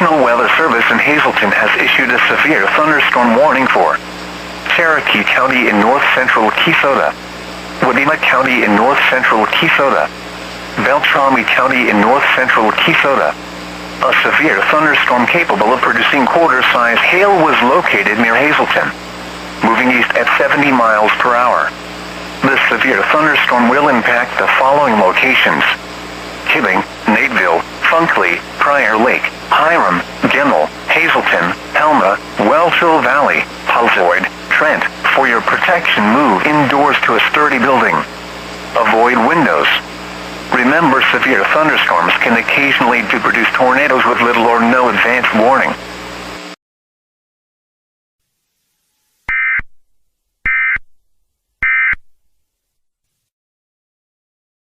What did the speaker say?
National Weather Service in Hazelton has issued a severe thunderstorm warning for Cherokee County in north-central Keysota, Wadena County in north-central Keysota, Beltrami County in north-central Keysota. A severe thunderstorm capable of producing quarter-size hail was located near Hazelton, moving east at 70 miles per hour. This severe thunderstorm will impact the following locations: Hibbing, Nateville, Funkley, Prior Lake, Hiram, Gemmel, Hazelton, Helma, Welchville Valley, Housewood, Trent. For your protection, move indoors to a sturdy building. Avoid windows. Remember, severe thunderstorms can occasionally produce tornadoes with little or no advance warning.